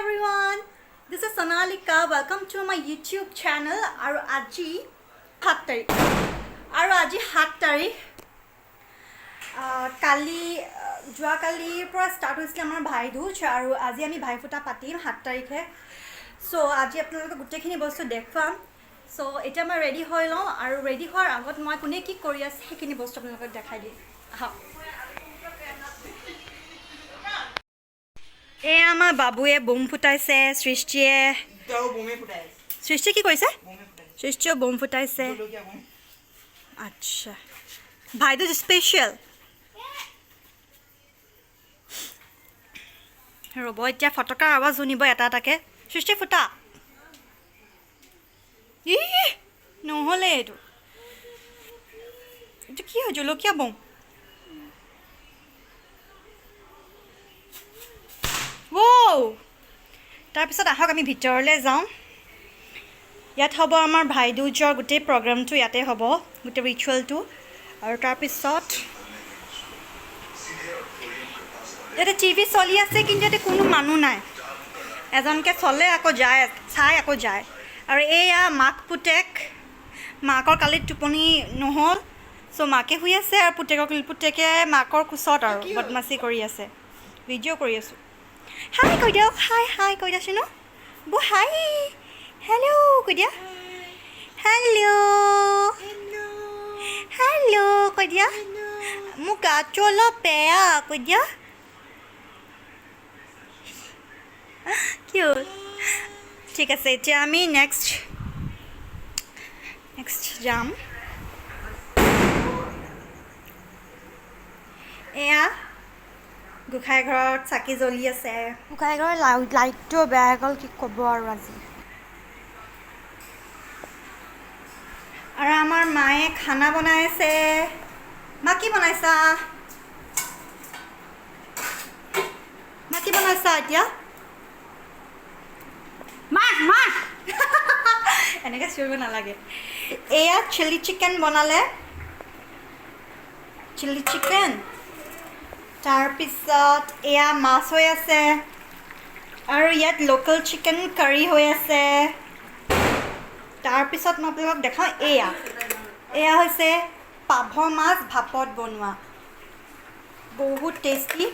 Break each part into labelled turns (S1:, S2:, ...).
S1: everyone, this is Sonalika. Welcome to my YouTube channel. আৰু আজি 7 তাৰিখ আৰু আজি 7 তাৰিখ যোৱাকালিৰ পৰা ষ্টাৰ্ট হৈছিলে আমাৰ ভাই দুজ আৰু আজি আমি ভাই ফুটা পাতিম 7 তাৰিখে সো আজি আপোনালোকক গোটেইখিনি বস্তু দেখুৱাম সো এতিয়া মই ৰেডি হৈ লওঁ আৰু ৰেডি হোৱাৰ আগত মই কোনে কি কৰি আছে সেইখিনি বস্তু আপোনালোকক দেখাই দিম আহক এই আমাৰ বাবুয়ে বোম ফুটাইছে সৃষ্টিয়ে সৃষ্টি কি কৰিছে সৃষ্টিও বোম ফুটাইছে আচ্ছা ভাইটো স্পেচিয়েল ৰ'ব এতিয়া ফটকাৰ আৱাজ শুনিব এটা এটাকে সৃষ্টি ফুটা ই নহ'লে এইটো কি হয় জলকীয়া বোম তাৰপিছত আহক আমি ভিতৰলৈ যাওঁ ইয়াত হ'ব আমাৰ ভাই দুজৰ গোটেই প্ৰগ্ৰামটো ইয়াতে হ'ব গোটেই ৰিচুৱেলটো আৰু তাৰপিছত ইয়াতে টিভি চলি আছে কিন্তু ইয়াতে কোনো মানুহ নাই এজনকৈ চলে আকৌ যায় চাই আকৌ যায় আৰু এয়া মাক পুতেক মাকৰ কালিত টোপনি নহ'ল চ' মাকে শুই আছে আৰু পুতেকে মাকৰ কোচত আৰু বদমাচি কৰি আছে ভিডিঅ' কৰি আছোঁ হাই কৈ দিয়ক হাই কৈ দিয়াচোন ন বো হাই হেল্ল' কৈ দিয়া হেল্ল' কৈ দিয়া মোক গাটো অলপ বেয়া কৈ দিয়া কিয় ঠিক আছে এতিয়া আমি নেক্সট যাম এয়া গোসাঁই ঘৰত চাকি জ্বলি আছে গোসাঁই ঘৰৰ লাইটটো বেয়া গ'ল কি ক'ব আৰু আজি আৰু আমাৰ মায়ে খানা বনাই আছে মা কি বনাইছা এতিয়া মা এনেকৈ চিঞৰিব নালাগে এয়া চিলি চিকেন বনালে চিলি চিকেন তাৰপিছত এয়া মাছ হৈ আছে আৰু ইয়াত লোকেল চিকেন কাৰী হৈ আছে তাৰপিছত মই আপোনালোকক দেখাওঁ এয়া হৈছে পাভ মাছ ভাপত বনোৱা বহুত টেষ্টি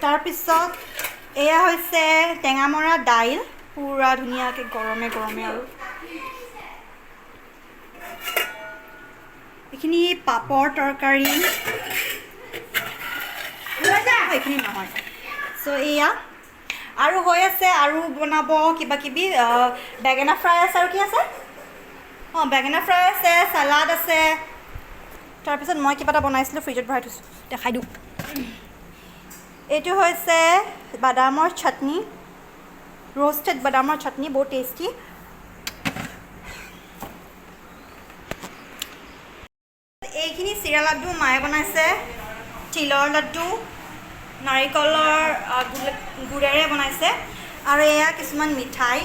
S1: তাৰপিছত এয়া হৈছে টেঙামৰা দাইল পূৰা ধুনীয়াকৈ গৰমে আৰু এইখিনি পাপৰ তৰকাৰী এইখিনি নহয় চ' এয়া আৰু হৈ আছে আৰু বনাব কিবা কিবি বেঙেনা ফ্ৰাই আছে আৰু কি আছে বেঙেনা ফ্ৰাই আছে চালাড আছে তাৰপিছত মই কিবা এটা বনাইছিলোঁ ফ্ৰিজত ভৰাই থৈছোঁ দেখাই দিওঁ এইটো হৈছে বাদামৰ চাটনি ৰোষ্টেড বাদামৰ চাটনি বহুত টেষ্টি এইখিনি চিৰা লাড্ডু মায়ে বনাইছে তিলৰ লাড্ডু নাৰিকলৰ গুড়েৰে বনাইছে আৰু এয়া কিছুমান মিঠাই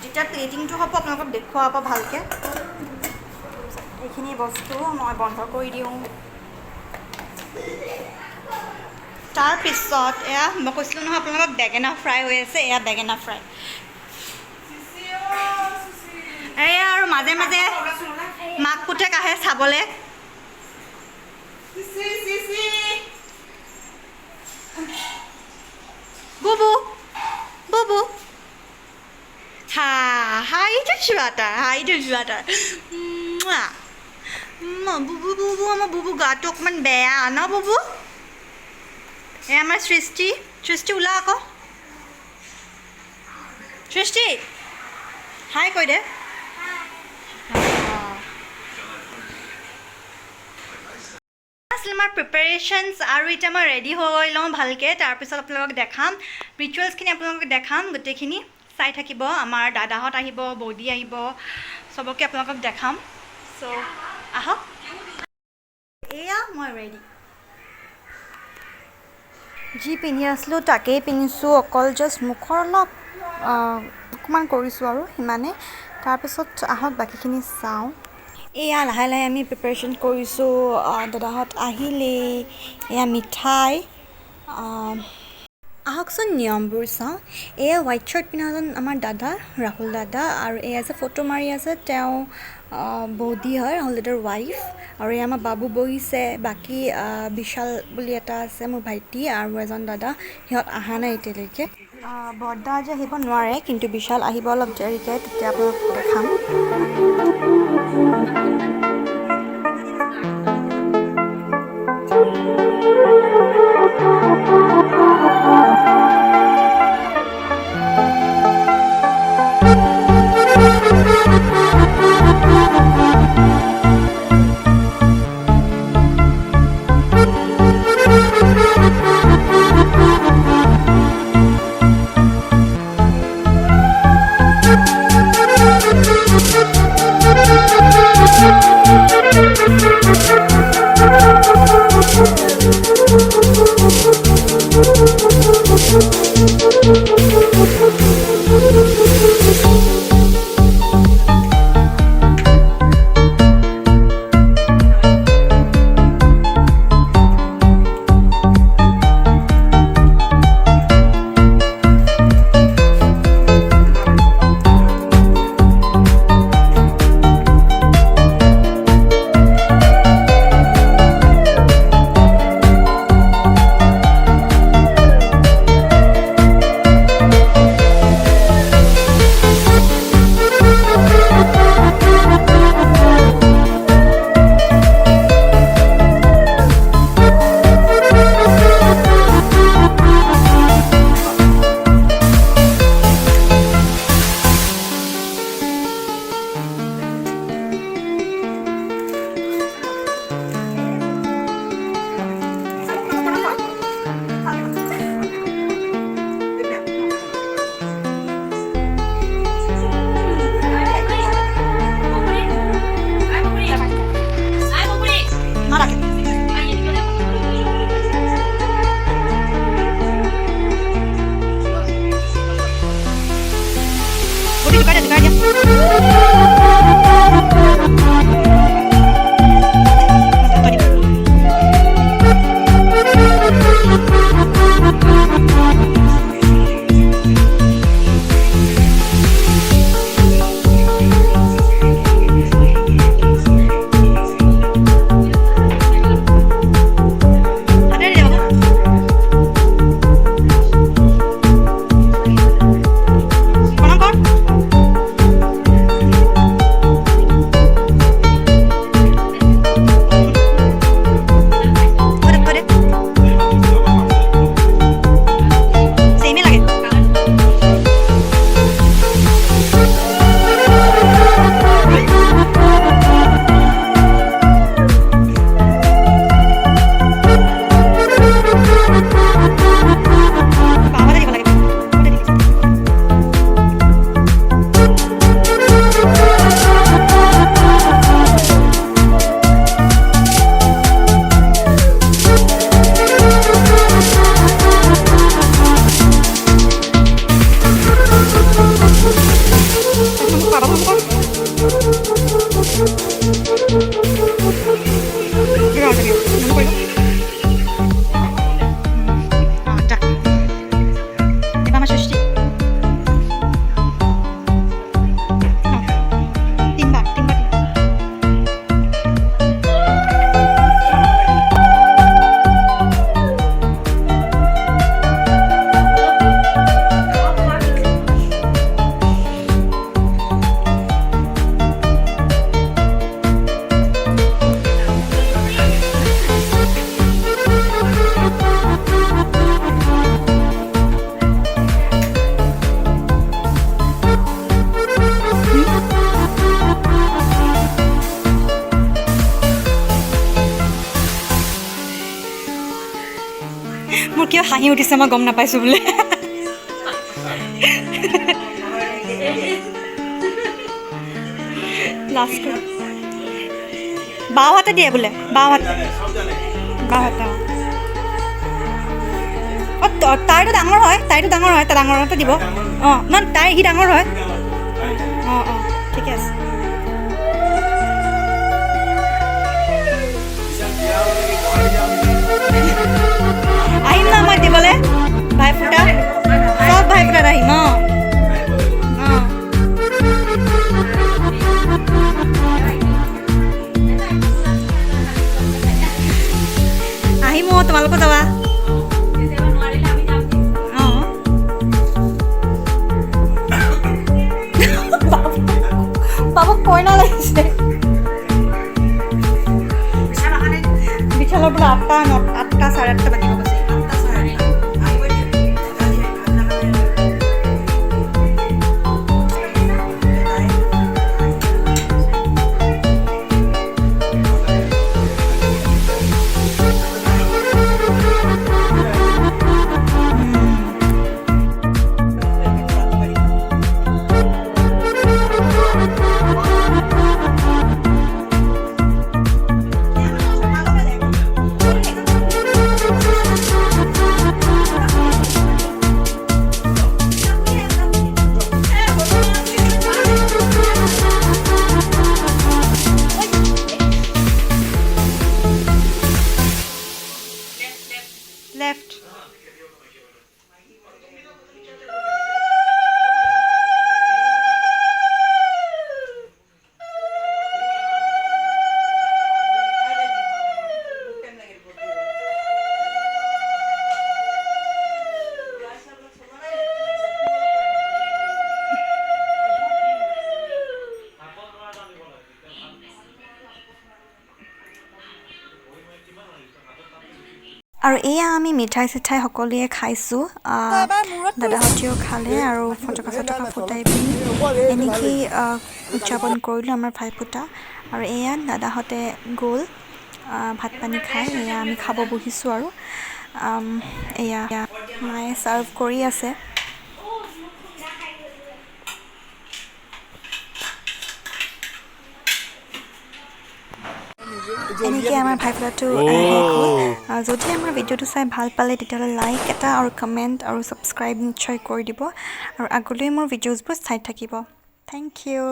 S1: যেতিয়া প্লেটিংটো হ'ব আপোনালোকক দেখুওৱা হ'ব ভালকৈ এইখিনি বস্তু মই বন্ধ কৰি দিওঁ তাৰপিছত এয়া মই কৈছিলোঁ নহয় আপোনালোকক বেঙেনা ফ্ৰাই হৈ আছে এয়া বেঙেনা ফ্ৰাই এয়া আৰু মাজে মাজে মাক পুতেক আহে চাবলৈ বুবু হাই জুৱাটা বুবু আমাৰ বুবু গাটো অকণমান বেয়া ন বুবু এয়া আমাৰ সৃষ্টি ওলা আকৌ সৃষ্টি হাই কৈ দে আছিলে আমাৰ প্ৰিপেৰেশ্যনছ আৰু এতিয়া মই ৰেডি হৈ লওঁ ভালকৈ তাৰপিছত আপোনালোকক দেখাম ৰিচুৱেলছখিনি আপোনালোকক দেখাম গোটেইখিনি চাই থাকিব আমাৰ দাদাহঁত আহিব বৌদি আহিব চবকে আপোনালোকক দেখাম চ' আহক এয়া মই ৰেডি যি পিন্ধি আছিলোঁ তাকেই পিন্ধিছোঁ অকল জাষ্ট মুখৰ অলপ অকণমান কৰিছোঁ আৰু সিমানেই তাৰপিছত আহক বাকীখিনি চাওঁ এয়া লাহে লাহে আমি প্ৰিপেৰেশ্যন কৰিছোঁ দাদাহঁত আহিলেই এয়া মিঠাই আহক আহকচোন নিয়মবোৰ চাওঁ। এয়া হোৱাইট শ্বাৰ্ট পিন্ধাজন আমাৰ দাদা, ৰাহুল দাদা, আৰু এয়া যে ফটো মাৰি আছে তেওঁ বৌদি হয়, ৰাহুল দাদাৰ ৱাইফ। আৰু এয়া আমাৰ বাবু বহিছে, বাকী বিশাল বুলি এটা আছে মোৰ ভাইটি আৰু এজন দাদা, সিহঁত অহা নাই এতিয়ালৈকে। বৰ্দা আজি আহিব নোৱাৰে, কিন্তু বিশাল আহিব অলপ দেৰিকৈ, তেতিয়া আপোনাক দেখাম।
S2: মোৰ কিয় হাঁহি উঠিছে মই গম নাপাইছোঁ বোলে। লাষ্ট বাওঁ হাতে দিয়ে বোলে, বাওঁ হাতে অঁ তাইটো ডাঙৰ হয়, তাই ডাঙৰ হাতে দিব। অঁ নহয় সি ডাঙৰ হয়। অঁ ঠিকে আছে। আহিম না মই দিবলৈ ভাই ফুটা।
S1: আৰু এয়া আমি মিঠাই চিঠাই সকলোৱে খাইছোঁ দাদাহঁতেও খালে আৰু ফটকা চটকা ফুটাই পিনি এনেকেই উদযাপন কৰিলোঁ আমাৰ ভাই ফুটা আৰু এয়া দাদাহঁতে গ'ল ভাত পানী খাই এয়া আমি খাব বহিছোঁ আৰু এয়া মায়ে ছাৰ্ভ কৰি আছে এনেকৈ আমাৰ ভাই ফুটাটো শেষ হ'ল যদি আমাৰ ভিডিঅ'টো চাই ভাল পালে তেতিয়াহ'লে লাইক এটা আৰু কমেণ্ট আৰু ছাবস্ক্ৰাইব নিশ্চয় কৰি দিব আৰু আগলৈ মোৰ ভিডিঅ'জবোৰ চাই থাকিব থেংক ইউ